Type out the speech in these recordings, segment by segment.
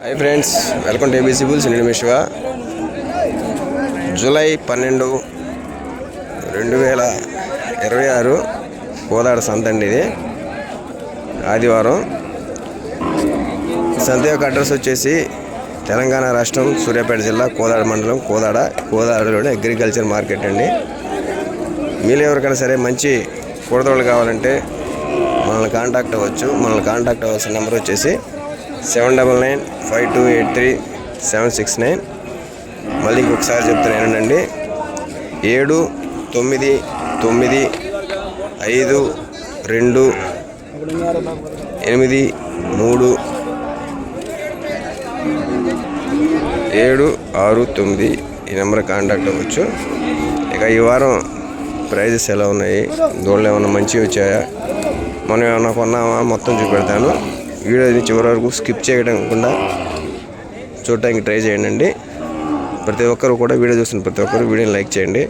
Hi friends, welcome to ABC bulls. నేను విశ్వ. July 12, 2026 Kodad సంత అండి. ఇది ఆదివారం. సంత యొక్క అడ్రస్ వచ్చేసి తెలంగాణ రాష్ట్రం, సూర్యాపేట జిల్లా, కోదాడ మండలం, కోదాడలోని అగ్రికల్చర్ మార్కెట్ అండి. మీరు ఎవరికైనా సరే మంచి కూరదోళ్ళు కావాలంటే మనల్ని కాంటాక్ట్ అవ్వచ్చు. మనల్ని కాంటాక్ట్ అవ్వాల్సిన నెంబర్ వచ్చేసి 7995283769. మళ్ళీ ఇంకొకసారి చెప్తాను ఏంటండి, 7952837669 ఈ నెంబర్ కాంటాక్ట్ అవ్వచ్చు. ఇక ఈ వారం ప్రైజెస్ ఎలా ఉన్నాయి, దోళ్ళు ఏమన్నా మంచివి వచ్చాయా, మనం ఏమన్నా కొన్నామా మొత్తం చూపెడతాను. వీడియోని చివరి వరకు స్కిప్ చేయకుండా చూడటానికి ట్రై చేయండి. ప్రతి ఒక్కరు కూడా వీడియో చూస్తున్న ప్రతి ఒక్కరు వీడియోని లైక్ చేయండి.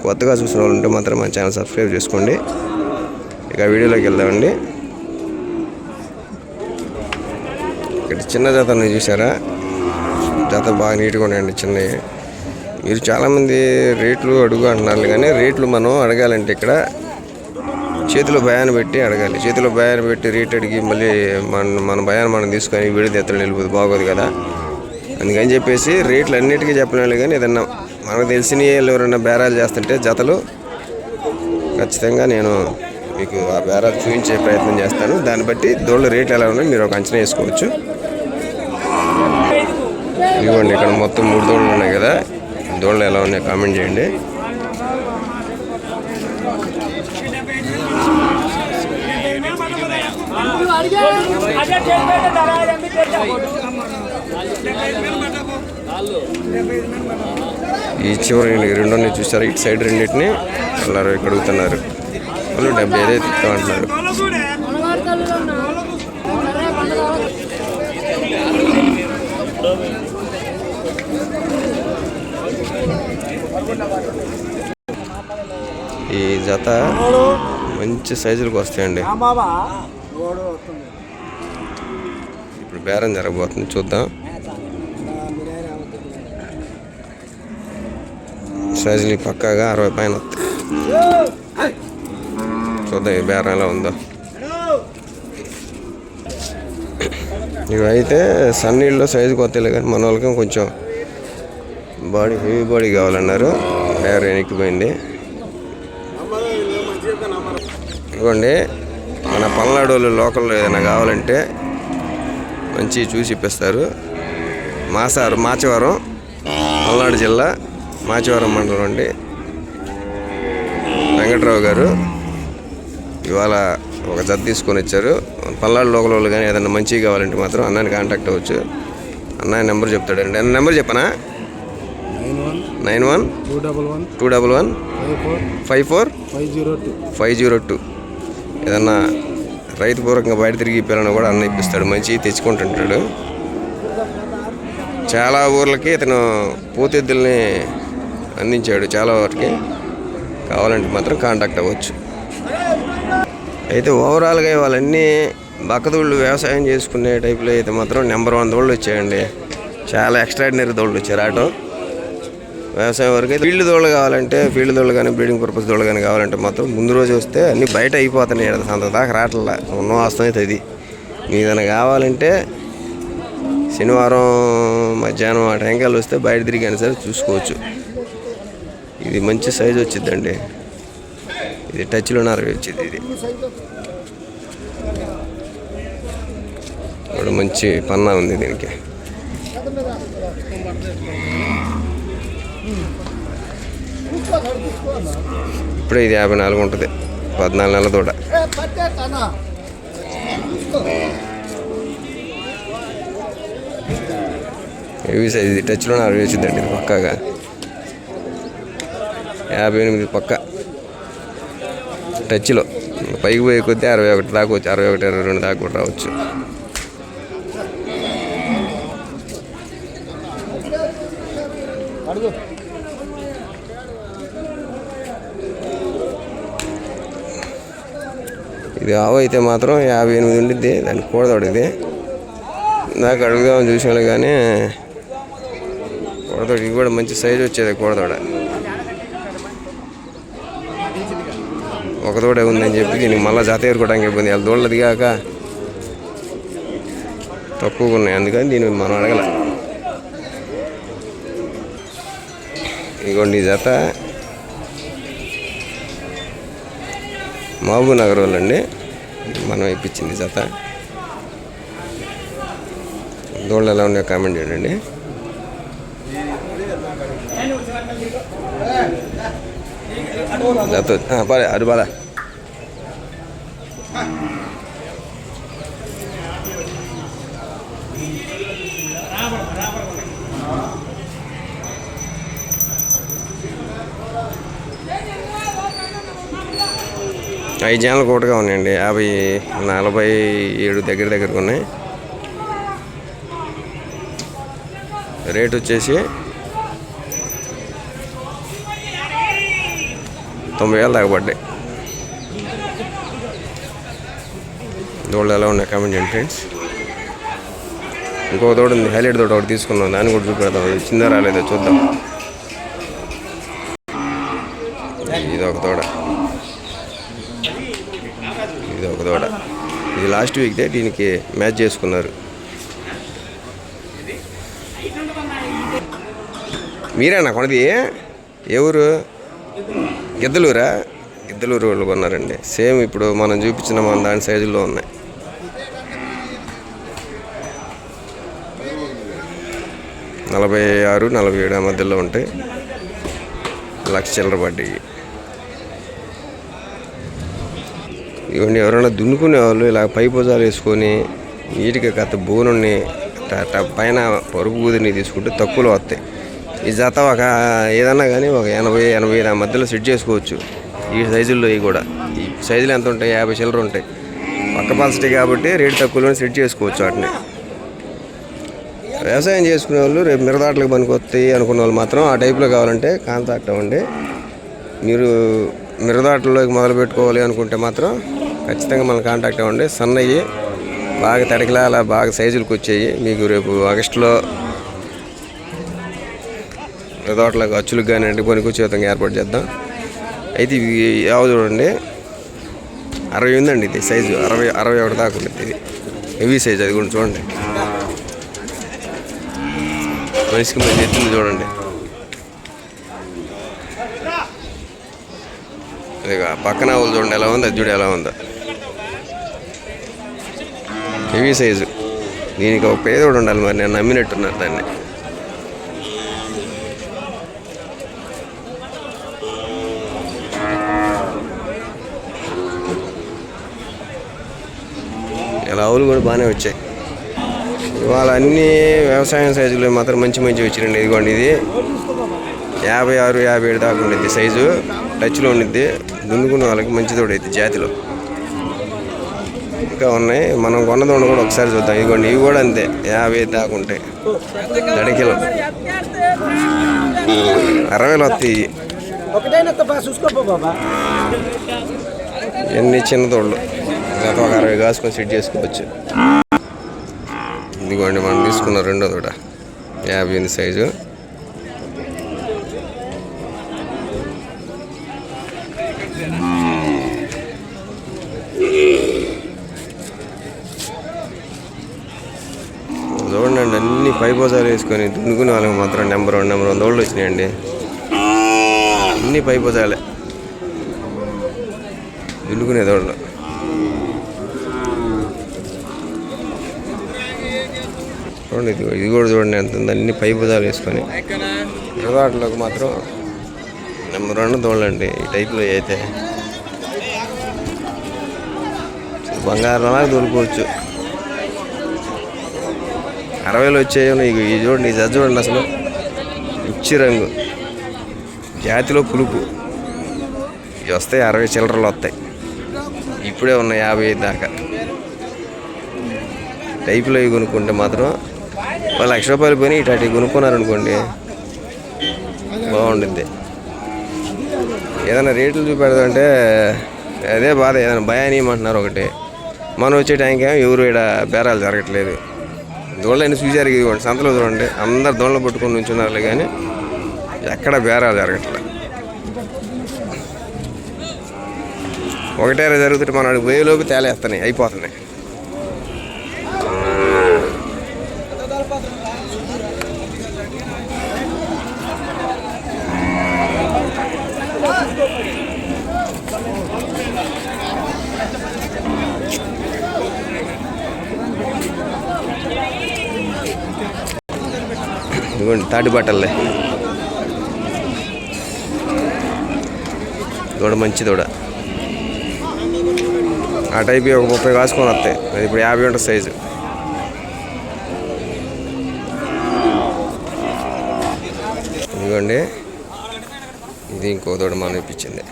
కొత్తగా చూసిన వాళ్ళు ఉంటే మాత్రం మా ఛానల్ సబ్స్క్రైబ్ చేసుకోండి. ఇక వీడియోలోకి వెళ్దామండి. ఇక్కడ చిన్న జాతరని చూసారా, జాతర బాగా నీట్గా ఉన్నాయండి. చిన్నవి. మీరు చాలామంది రేట్లు అడుగు అంటున్నారు, కానీ రేట్లు మనం అడగాలంటే ఇక్కడ చేతిలో భయాన్ని పెట్టి అడగాలి. చేతిలో భయాన్ని పెట్టి రేట్ అడిగి మళ్ళీ మన భయాన్ని మనం తీసుకొని వీడియో ఎత్తడం వెళ్ళిపోతుంది, బాగోదు కదా. అందుకని చెప్పేసి రేట్లు అన్నిటికీ చెప్పలేము, కానీ ఏదన్నా మనకు తెలిసిన ఎవరైనా బేరాలు చేస్తుంటే జతలు ఖచ్చితంగా నేను మీకు ఆ బేరాలు చూపించే ప్రయత్నం చేస్తాను. దాన్ని బట్టి దోళ్ళ రేట్లు ఎలా ఉన్నాయో మీరు ఒక అంచనా వేసుకోవచ్చు. ఇదిగోండి, ఇక్కడ మొత్తం 3 దోళ్ళు ఉన్నాయి కదా. దోళ్ళు ఎలా ఉన్నాయో కామెంట్ చేయండి. ఈ చివరి రెండుని చూసారు, ఇటు సైడ్ రెండింటిని అలా కడుగుతున్నారు. వాళ్ళు 75 ఇస్తా అంటున్నారు. ఈ జత మంచి సైజులకు వస్తాయండి. ఇప్పుడు బేరం జరగబోతుంది, చూద్దాం. సైజులు పక్కాగా 60 పైన వస్తాయి. చూద్దాం ఈ బేరం ఎలా ఉందో. ఇవైతే సన్నీళ్ళు సైజుకి వస్తాయి, కానీ మన వాళ్ళకి కొంచెం హెవీ బాడీ కావాలన్నారు. బేరం ఎనికిపోయింది. ఇదిగోండి, మన పల్నాడు లోకల్లో ఏదైనా కావాలంటే మంచి చూసి ఇప్పిస్తారు. మాచవరం, పల్నాడు జిల్లా, మాచవరం మండలం అండి. వెంకట్రావు గారు ఇవాళ ఒక జత తీసుకొని వచ్చారు. పల్నాడు లోకల్ వాళ్ళు కానీ ఏదైనా మంచిగా కావాలంటే మాత్రం అన్నాన్ని కాంటాక్ట్ అవ్వచ్చు. అన్నయ్య నెంబర్ చెప్తాడండి. అన్న నెంబర్ చెప్పనా? 91-211-254-502. ఏదన్నా రైతు పూర్వకంగా బయట తిరిగి పిల్లలను కూడా అన్న ఇప్పిస్తాడు, మంచి తెచ్చుకుంటుంటాడు. చాలా ఊర్లకి ఇతను పూతెద్దుల్ని అందించాడు. చాలా వాటికి కావాలంటే మాత్రం కాంటాక్ట్ అవ్వచ్చు. అయితే ఓవరాల్గా వాళ్ళన్నీ బక్కదోళ్ళు వ్యవసాయం చేసుకునే టైప్లో అయితే మాత్రం నెంబర్ 1 దోళ్ళు వచ్చాయండి. చాలా ఎక్స్ట్రాడినరీ దోళ్ళు వచ్చారు. ఆటో వ్యవసాయం వరకు అయితే ఫీల్డ్ దోళ్ళు కావాలంటే, ఫీల్డ్ దోళ్ళు కానీ బ్రీడింగ్ పర్పస్ దోళ్ళు కానీ కావాలంటే మాత్రం ముందు రోజు వస్తే అన్నీ బయట అయిపోతున్నాయి. సంత దాకా రావట్లా, ఉన్న వాస్తవం అయితే అది. మీకు ఏదైనా కావాలంటే శనివారం మధ్యాహ్నం ఆ టైంకాలు వస్తే బయట తిరిగినా సరే చూసుకోవచ్చు. ఇది మంచి సైజు వచ్చిందండి. ఇది టచ్లో 60 వచ్చింది. ఇది ఇప్పుడు మంచి పన్నా ఉంది దీనికి. ఇప్పుడే ఇది 54 ఉంటుంది, 14 నెలల దూడ. Heavy size. ఇది టచ్లో 60 వచ్చిందండి. ఇది పక్కాగా 58 పక్క టచ్లో. పైకి పోయే కొద్దీ 61 దాకా వచ్చు, 61, 62 దాకా కూడా రావచ్చు. ఇది ఆవు అయితే మాత్రం 58 ఉండిద్ది. దానికి కూడదోడు ఇది. నాకు అడుగుదామని చూసాను కానీ కోడదోడ ఇది కూడా మంచి సైజు వచ్చేది. కోడదోడ ఒక తోడే ఉందని చెప్పి దీనికి మళ్ళీ జత ఏరుకోవడానికి ఇబ్బంది. వాళ్ళ దోళ్ళ దిగాక తక్కువగా ఉన్నాయి, అందుకని దీన్ని మనం అడగల. ఇదిగోండి ఈ జత మహబూబ్ నగర్ వాళ్ళండి, మనం ఇప్పించింది జత. దోళ్ళు ఎలా ఉన్నాయో కామెంట్ చేయండి. జత పరే అది బాగా ఐదు జనాలు కోటగా ఉన్నాయండి. 47 దగ్గరకు ఉన్నాయి. రేట్ వచ్చేసి 90,000 దాకా పడ్డాయి. దోళ్ళు ఎలా ఉన్నాయి కామెంట్ చేయండి ఫ్రెండ్స్. ఇంకొక తోట ఉంది, హైలైట్ తోట ఒకటి తీసుకున్నాం, దాన్ని కూడా చూపెడతాం. ఇది చిన్న రాలేదో చూద్దాం. ఇది ఒక తోట, ఇది లాస్ట్ వీక్దే దీనికి మ్యాచ్ చేసుకున్నారు. మీరేనా కొనది? ఏ ఊరు? గిద్దలూరా? గిద్దలూరు వాళ్ళు కొన్నారండి. సేమ్ ఇప్పుడు మనం చూపించిన మన దాని సైజుల్లో ఉన్నాయి. $46, $47 మధ్యలో ఉంటాయి. 1,00,000 చిల్లర పడ్డాయి. ఇవన్నీ ఎవరైనా దున్నుకునే వాళ్ళు ఇలా పై పొజాలు వేసుకొని నీటికి కత్త బోనుని పైన పరుపు ఊదిని తీసుకుంటే తక్కువలో వస్తాయి. ఈ జత ఒక ఏదన్నా కానీ ఒక 80-85 మధ్యలో సెట్ చేసుకోవచ్చు. ఈ సైజుల్లో ఇవి కూడా ఈ సైజులు ఎంత ఉంటాయి? 50 చిల్లర ఉంటాయి. పక్క పాల్సిటీ కాబట్టి రేటు తక్కువలో సెట్ చేసుకోవచ్చు వాటిని. వ్యవసాయం చేసుకునే వాళ్ళు రేపు మిరదాట్లకు పనికొస్తాయి అనుకున్న వాళ్ళు మాత్రం ఆ టైప్లో కావాలంటే కాంటాక్ట్ అవ్వండి. మీరు మిరదాట్లలోకి మొదలు పెట్టుకోవాలి అనుకుంటే మాత్రం ఖచ్చితంగా మనం కాంటాక్ట్ అవ్వండి. సన్నయ్యి బాగా తడికలా అలా బాగా సైజులకు వచ్చాయి. మీకు రేపు ఆగస్టులో మిరదాట్లకు అచ్చులకు కానీ అంటే పనికొచ్చే విధంగా ఏర్పాటు చేద్దాం. అయితే ఇవి యావ చూడండి, 60 ఉందండి. ఇది సైజు 61 దాకా ఉంటుంది. ఇది హెవీ సైజ్, అది కూడా చూడండి. మనిషికి మంచి ఎత్తుంది చూడండి. ఇక పక్కన వాళ్ళు చూడండి ఎలా ఉంది, అది చూడు ఎలా ఉందో. Heavy size. దీనికి ఒక పేదోడు ఉండాలి, మరి నేను నమ్మినట్టున్నారు దాన్ని. ఇలా ఆవులు కూడా బాగానే వచ్చాయి. ఇవాళ అన్ని వ్యవసాయం సైజులు మాత్రం మంచి వచ్చిరండి. ఇదిగోండి ఇది 56-57 దాకా ఉండిద్ది సైజు, టచ్లో ఉండిద్ది. దున్నుకునే వాళ్ళకి మంచి తోడైద్ది జాతిలో. ఇంకా ఉన్నాయి, మనం కొన్న దోడ కూడా ఒకసారి చూద్దాం. ఇదిగోండి ఇవి కూడా అంతే, 50 దాకా ఉంటాయి. తడికిలో 60,000 వస్తాయి. ఎన్ని చిన్న తోళ్ళు గత ఒక 60 కాసుకొని సెట్ చేసుకోవచ్చు. ఇదిగోండి మనం తీసుకున్న రెండో తోట 58 సైజు. చూడండి, అన్ని పై పోజాలు వేసుకొని దున్నుకునే వాళ్ళకి మాత్రం నెంబర్ 1 తోళ్ళు వచ్చినాయండి. అన్ని పై పోజాలే దున్నుకునే తోళ్ళు. చూడండి ఇది కూడా చూడండి ఎంత ఉంది, అన్ని పై భుజాలు వేసుకొని. ఇరవాట్లోకి మాత్రం నెంబర్ 1 తోళ్ళండి. ఈ టైప్లో అయితే బంగారంలాగా తోలుకోవచ్చు. 60,000 వచ్చాయో. ఇది చూడండి, ఈ జడ్జి చూడండి, అసలు ఉచ్చి రంగు జాతిలో పులుపు. ఇవి వస్తాయి 60 చిల్లరలు వస్తాయి. ఇప్పుడే ఉన్నాయి 55 దాకా. టైప్లో ఇవి కొనుక్కుంటే మాత్రం ₹1,00,000 పోయి ఇటు కొనుక్కున్నారనుకోండి బాగుంటుంది. ఏదైనా రేట్లు చూపెడదంటే అదే బాధ. ఏదైనా భయానీయమంటున్నారు ఒకటి, మనం వచ్చే టైంకి ఎవరు ఇక్కడ బేరాలు జరగట్లేదు. దూడలైనా చూసారు ఇదిగోండి, సంతలో చూడండి అందరు దూడలు పట్టుకొని నుంచున్నారులే కానీ ఎక్కడ బేరాలు జరగట్లే. ఒకటే జరుగుతుంటే మనం వేలోపు తేలేస్తున్నాయి, అయిపోతున్నాయి. ఇదిగోండి తాటి బట్టలే దూడ, మంచి దూడ. ఆ టైప్ ఒక 30 కాసుకొని వస్తాయి, అది ఇప్పుడు 50 ఉంటుంది సైజు. ఇదిగోండి ఇది ఇంకో దూడ మనం ఇప్పించింది.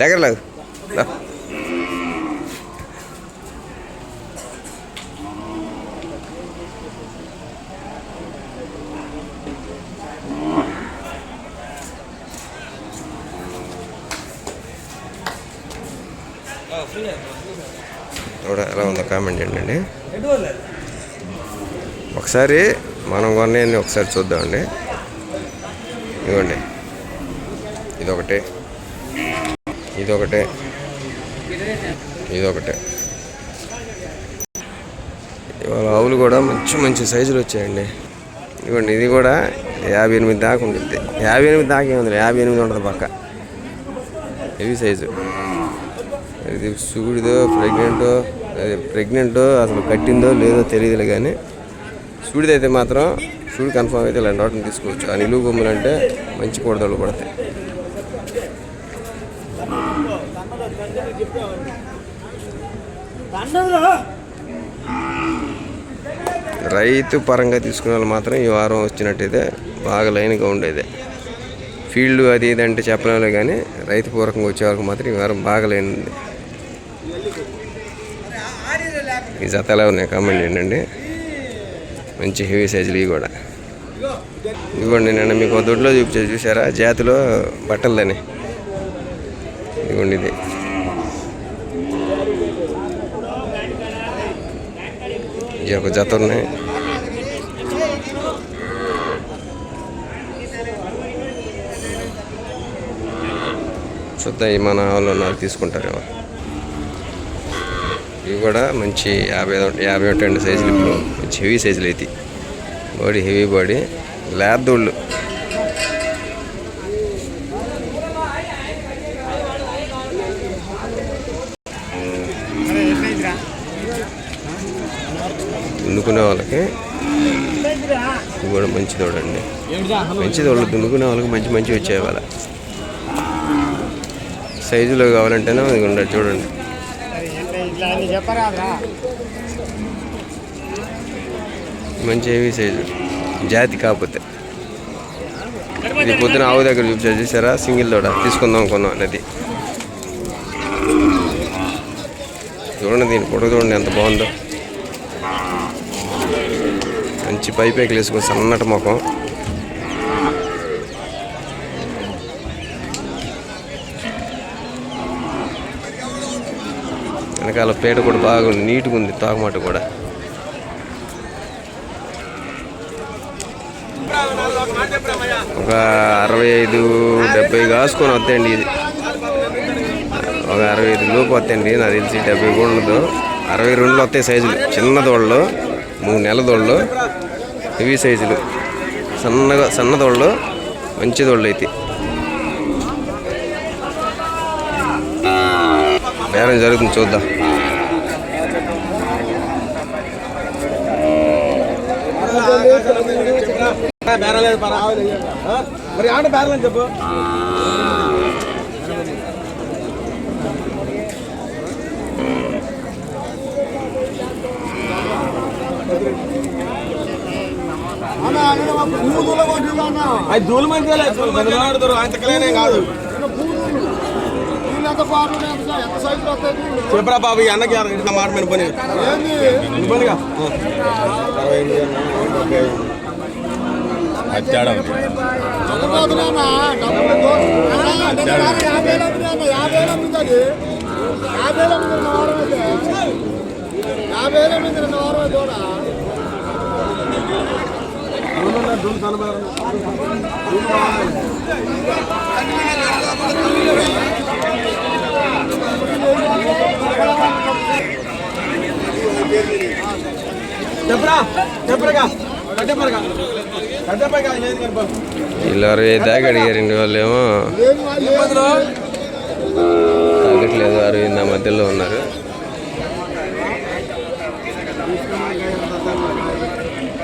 దగ్గర లేదు ఎలా ఉందో కామెంట్ చేయండి. ఒకసారి మనం కొన్నాయన్ని ఒకసారి చూద్దామండి. ఇదిగోండి ఇదొకటే, ఇదొకటే, ఇదొకటే. ఇవాళ ఆవులు కూడా మంచి మంచి సైజులు వచ్చాయండి. ఇదిగోండి ఇది కూడా 58 దాకా ఉంటుంది. 58 దాకా ఏముంది, 58 ఉంటుంది పక్క. Heavy size. ఇది సూడిదో ప్రెగ్నెంటో అసలు కట్టిందో లేదో తెలియదులే కానీ సూడిదైతే మాత్రం సూడి కన్ఫామ్ అయితే ఇలాంటి వాటిని తీసుకోవచ్చు. ఆ నిలువు బొమ్మలు అంటే మంచి కూడదలు పడతాయి. రైతు పరంగా తీసుకునే వాళ్ళు మాత్రం ఈ వారం వచ్చినట్టయితే బాగా లైన్గా ఉండేది. ఫీల్డ్ అది ఇది అంటే చెప్పలేము కానీ రైతు పూర్వకంగా వచ్చే వాళ్ళకి మాత్రం ఈ వారం బాగా లైన్ ఉంది. ఈ జత ఎలా ఉన్నాయి కామెంట్ చేయండి. మంచి హెవీ సైజులు ఇవి కూడా. ఇదిగోండి నేను మీకు దొడ్లో చూసారా జాతిలో బట్టలదని. ఇదిగోండి ఇది ఒక జత ఉన్నాయి. చూద్దాం ఈ మన వాళ్ళు ఉన్నారు తీసుకుంటారేమో. ఇవి కూడా మంచి 50 సైజులు. ఇప్పుడు మంచి హెవీ సైజులు అయితే బాడీ హెవీ బాడీ లేదోళ్ళు. దున్నుకునే వాళ్ళకి ఇది కూడా మంచి తోడండి. మంచి తోడు దున్నుకునే వాళ్ళకి మంచి మంచి వచ్చాయి. వాళ్ళ సైజులో కావాలంటేనే ఇది ఉండదు చూడండి. మంచి హెవీ సైజు జాతి. కాకపోతే ఇది పొద్దున ఆవు దగ్గర చూసారా సింగిల్ తోడ తీసుకుందాం అనుకున్నాం అనేది. చూడండి దీని ఫోటో చూడండి ఎంత బాగుందో. మంచి పైపేకలు వేసుకొని సన్నటి ముఖం. వెనకాల పేట కూడా బాగా నీట్గా ఉంది. తాగుమాట కూడా ఒక 65-70 కాసుకొని వస్తాయండి. ఇది ఒక 65 లోపు వస్తాయండి. నాకు తెలిసి 70 కూడా ఉండదు. 62లో వస్తాయి సైజులు. చిన్న దోళ్ళు, 3 నెలల దోళ్ళు, హెవీ సైజులు, సన్న దోళ్ళు, మంచి దోళ్ళు అయితే. బేరం జరుగుతుంది చూద్దాం. మరి ఆడ బేరాలని చెప్పు. అది దూలు మంచి ఆడతారు ఆయన తక్కలేనే కాదు చెప్పరా బాబు ఈ అన్నకి ఇంత మాట మీద పని పనిగా చెప్పరా చెప్పరగా కట్టెపరగా కట్టెపరగా లేదు కనుక వీళ్ళు 60 దాకా అడిగారండి. వాళ్ళు ఏమో తగ్గట్లేదు, 60 మధ్యలో ఉన్నారు.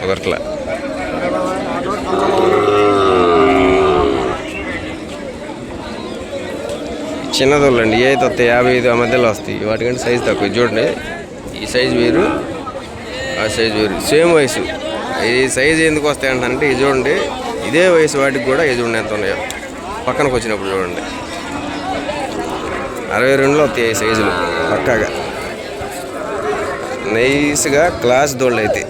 ఒకట్లా చిన్నదోళ్ళండి. ఏ అయితే వస్తాయి 55 మధ్యలో వస్తాయి. వాటికంటే సైజు తక్కువ. చూడండి, ఈ సైజు వేరు, ఆ సైజు వేరు, సేమ్ వయసు. ఈ సైజు ఎందుకు వస్తాయి అంటే ఇది చూడండి, ఇదే వయసు వాటికి కూడా ఇది చూడండి ఎంత ఉన్నాయో. పక్కనకు వచ్చినప్పుడు చూడండి 62లో వస్తాయి సైజులు పక్కాగా. నైస్గా క్లాస్ దోళ్ళు అయితే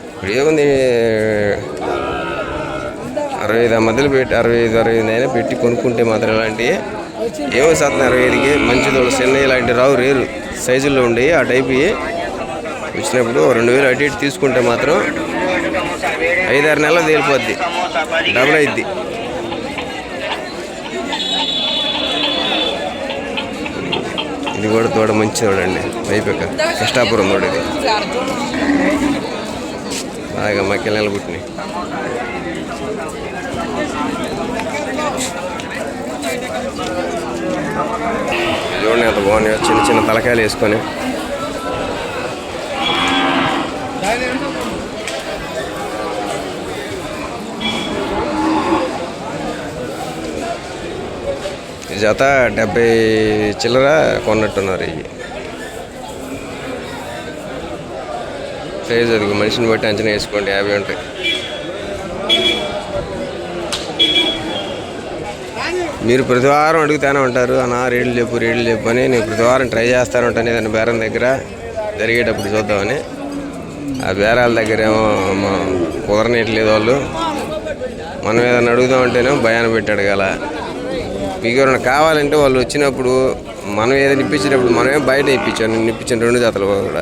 ఇప్పుడు ఏముంది 65 మధ్యలో పెట్టి 65 అయినా పెట్టి కొనుక్కుంటే మాత్రం ఇలాంటివి ఏమో శాతం 65కి మంచి దోళ్ళు చిన్న ఇలాంటి రావు రేరు సైజుల్లో ఉండేవి. ఆ టైపు వచ్చినప్పుడు 2000 అటు ఇటు తీసుకుంటే మాత్రం 5-6 నెలలు తేలిపోద్ది, డబుల్ అయిద్ది. ఇది కూడా తోడ మంచి తోడండి, అయిపోయాక కృష్ణాపురం తోడ. ఇది బాగా మక్కలు నిలబుట్టినాయి. చూడండి ఎంత బాగున్నాయో, చిన్న చిన్న తలకాయలు వేసుకొని. జత 70 చిల్లర కొన్నట్టున్నారు. ఇవి సైజు అది మనిషిని బట్టి అంచనా వేసుకోండి, 50 ఉంటాయి. మీరు ప్రతి వారం అడుగుతూనే ఉంటారు, అన్న రేట్లు చెప్పు అని. నేను ప్రతి వారం ట్రై చేస్తూనే ఉంటాను ఏదైనా బేరం దగ్గర జరిగేటప్పుడు చూద్దామని. ఆ బేరాల దగ్గర ఏమో కుదరనేట్లేదు వాళ్ళు. మనం ఏదైనా అడుగుదామంటేనేమో భయాన్ని పెట్టి అడగాల. మీకు ఎవరైనా కావాలంటే వాళ్ళు వచ్చినప్పుడు మనం ఏదైనా ఇప్పించేటప్పుడు మనమే బయట ఇప్పించాను. నేను ఇప్పించాను 2 జతలు కూడా.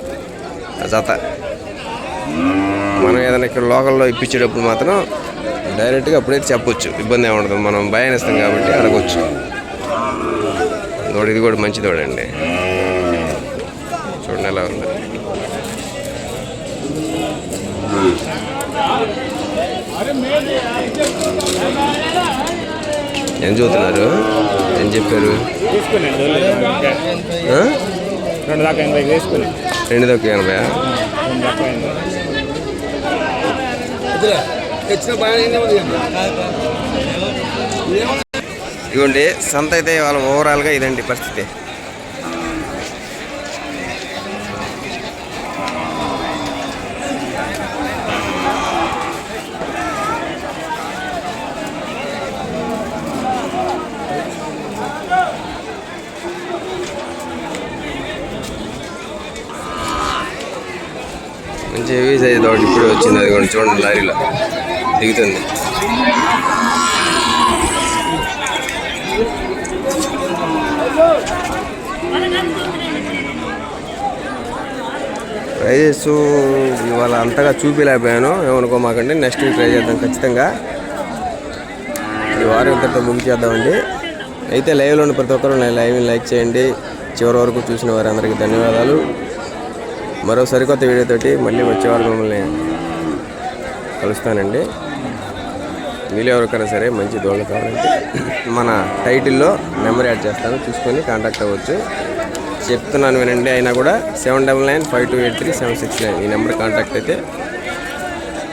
ఆ జత మనం ఏదైనా ఇక్కడ లోకల్లో ఇప్పించేటప్పుడు మాత్రం డైరెక్ట్గా అప్పుడైతే చెప్పొచ్చు, ఇబ్బంది ఏమి ఉండదు. మనం భయాన్ని ఇస్తాం కాబట్టి అడగొచ్చు. ఇది కూడా మంచి తోడండి, చూడండి ఎలా ఉంది. ఏం చూస్తున్నారు, ఏం చెప్పారు? 2 దాకా 80 వేసుకుని 2 దాకా 80. ఇదిగోండి సంత అయితే వాళ్ళ ఓవరాల్గా ఇదండి పరిస్థితి. మంచి హెవీ సైజ్ తోటి ఇప్పుడు వచ్చింది. అది కూడా చూడండి లారీలో దిగుతుంది. ప్రైజెస్ ఇవాళ అంతగా చూపించలేకపోయాను, ఏమనుకోమాకండి. నెక్స్ట్ వీక్ ట్రై చేద్దాం ఖచ్చితంగా. ఈ వారం ఇంతటితో ముగిచేద్దామండి. అయితే లైవ్లో ఉన్న ప్రతి ఒక్కరు లైవ్ని లైక్ చేయండి. చివరి వరకు చూసిన వారందరికీ ధన్యవాదాలు. మరో సరికొత్త వీడియోతోటి మళ్ళీ వచ్చేవారు మిమ్మల్ని కలుస్తానండి. మీలో ఎవరికైనా సరే మంచి దోళ్ళు కావాలంటే మన టైటిల్లో నెంబర్ యాడ్ చేస్తాను, చూసుకొని కాంటాక్ట్ అవ్వచ్చు. చెప్తున్నాను వినండి. అయినా కూడా 7995283769 ఈ నెంబర్ కాంటాక్ట్ అయితే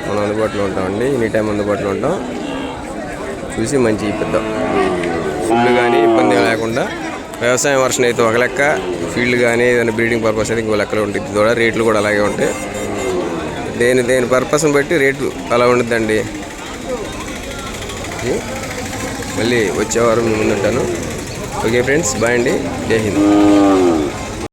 మనం అందుబాటులో ఉంటామండి. ఎనీ టైం అందుబాటులో ఉంటాం. చూసి మంచి ఇప్పిద్దాం. ఫుల్ కానీ ఇబ్బంది లేకుండా. వ్యవసాయం వర్షన్ అయితే ఒక లెక్క, ఫీల్డ్ కానీ ఏదైనా బ్రీడింగ్ పర్పస్ అయితే ఇంకో లెక్కలో ఉంటుంది. కూడా రేట్లు కూడా అలాగే ఉంటాయి. దేని పర్పస్ని బట్టి రేటు అలా ఉంటుందండి. మళ్ళీ వచ్చే వారం మీ ముందుంటాను. ఓకే ఫ్రెండ్స్, బాయ్ అండి. జై హింద్.